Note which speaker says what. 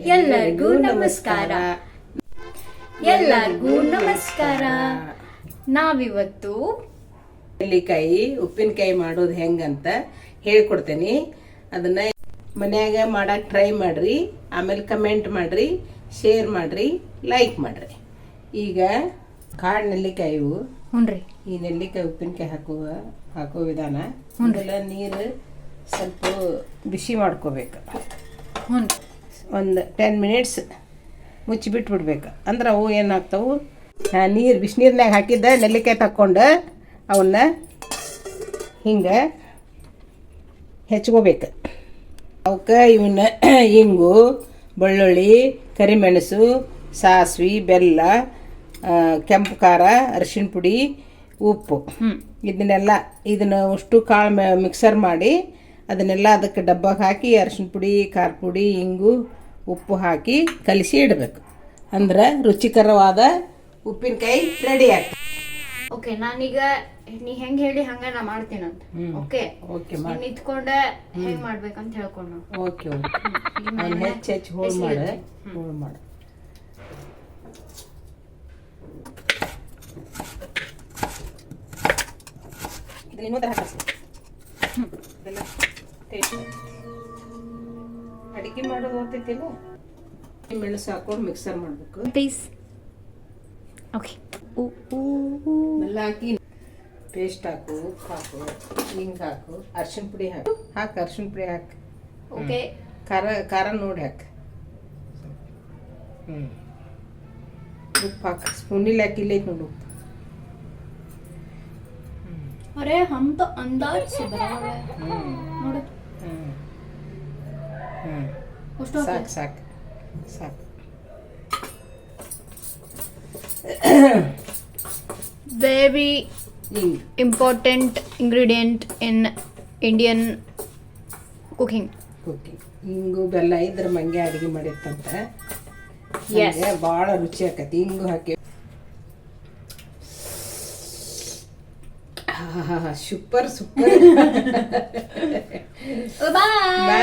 Speaker 1: ಎಲ್ಲರಿಗೂ ನಮಸ್ಕಾರ. ಎಲ್ಲರಿಗೂ ನಮಸ್ಕಾರ. ನಾವಿವತ್ತು
Speaker 2: ನೆಲ್ಲಿಕಾಯಿ ಉಪ್ಪಿನಕಾಯಿ ಮಾಡೋದು ಹೆಂಗಂತ ಹೇಳ್ಕೊಡ್ತೇನೆ. ಅದನ್ನ ಮನ್ಯಾಗ ಮಾಡಕ್ಕೆ ಟ್ರೈ ಮಾಡ್ರಿ, ಆಮೇಲೆ ಕಮೆಂಟ್ ಮಾಡ್ರಿ, ಶೇರ್ ಮಾಡ್ರಿ, ಲೈಕ್ ಮಾಡ್ರಿ. ಈಗ ಕಾಳು ನೆಲ್ಲಿಕಾಯಿ,
Speaker 1: ಹುನ್ರಿ,
Speaker 2: ಈ ನೆಲ್ಲಿಕಾಯಿ ಉಪ್ಪಿನಕಾಯಿ ಹಾಕೋ ವಿಧಾನ. ಮೊದಲ ನೀರು ಸ್ವಲ್ಪ ಬಿಸಿ ಮಾಡ್ಕೋಬೇಕು. ಒಂದು 10 ಮಿನಿಟ್ಸ್ ಮುಚ್ಚಿ ಬಿಟ್ಬಿಡ್ಬೇಕು. ಅಂದ್ರೆ ಅವು ಏನಾಗ್ತಾವು, ನೀರು ಬಿಸಿನೀರ್ನಾಗ ಹಾಕಿದ್ದ ನೆಲ್ಲಿಕಾಯಿ ತಕ್ಕೊಂಡು ಅವನ್ನ ಹಿಂಗೆ ಹೆಚ್ಕೋಬೇಕು. ಅವಕ್ಕೆ ಇವನ್ನ ಹಿಂಗು, ಬೆಳ್ಳುಳ್ಳಿ, ಕರಿಮೆಣಸು, ಸಾಸಿವೆ, ಬೆಲ್ಲ, ಕೆಂಪು ಖಾರ, ಅರಿಶಿಣ ಪುಡಿ, ಉಪ್ಪು, ಇದನ್ನ ಅಷ್ಟು ಕಾಳು ಮಿಕ್ಸರ್ ಮಾಡಿ ಅದನ್ನೆಲ್ಲ ಅದಕ್ಕೆ ಡಬ್ಬಕ್ಕೆ ಹಾಕಿ ಅರಿಶಿಣ ಪುಡಿ, ಖಾರ ಪುಡಿ, ಹಿಂಗು, ಉಪ್ಪು ಹಾಕಿ ಕಲಿಸಿ ಇಡಬೇಕು. ಅಂದ್ರೆ ರುಚಿಕರವಾದ ಉಪ್ಪಿನಕಾಯಿ ರೆಡಿ ಆಗ್ತದೆ.
Speaker 1: ಓಕೆ, ನಾನೀಗ ನೀ ಹೆಂಗ್ ಹೇಳಿ ಹಂಗ ನಾ ಮಾಡ್ತೀನಂತ. ಓಕೆ
Speaker 2: ಓಕೆ,
Speaker 1: ನಿಂತ್ಕೊಂಡ ಹೆಂಗ್ ಮಾಡ್ಬೇಕಂತ ಹೇಳ್ಕೊಂಡು.
Speaker 2: ಓಕೆ ಹೆಚ್ಚು ಹೋಳ್ ಮಾಡು. ಅಡಿಗೆ ಮಾಡೋದು ಓದ್ತೈತಿಲ್ಲ, ಮೆಣಸು ಹಾಕೊಂಡು ಮಿಕ್ಸರ್ ಮಾಡ್ಬೇಕು.
Speaker 1: ಪ್ಲೀಸ್. ಓಕೆ,
Speaker 2: ಬೆಲ್ಲ ಹಾಕಿ ಪೇಸ್ಟ್ ಹಾಕು, ಉಪ್ಪು ಹಾಕು, ಹಿಂಗೆ ಹಾಕು, ಅರ್ಶಿಣ ಪುಡಿ ಹಾಕು, ಅರ್ಶಿಣ ಪುಡಿ ಹಾಕು.
Speaker 1: ಓಕೆ,
Speaker 2: ಖಾರ ನೋಡಿ ಹಾಕು. ಉಪ್ಪು ಹಾಕು, ಸ್ಪೂನಿಲ್ಲ ಹಾಕಿಲ್ಲ ನೋಡು.
Speaker 1: अरे हम तो अंदाज से बना रहे हैं. ನೋಡು.
Speaker 2: ಸಾಕು.
Speaker 1: Very important ingredient in Indian cooking.
Speaker 2: ಹಿಂಗು ಬೆಲ್ಲ ಇದ್ರ ಮಂಗೆ ಅಡಿಗೆ ಮಾಡಿರ್ತಂತ ಭಾಳ ರುಚಿ ಆಕತಿ. ಹಿಂಗು ಹಾಕಿ ಸೂಪರ್.
Speaker 1: Bye.
Speaker 2: Bye.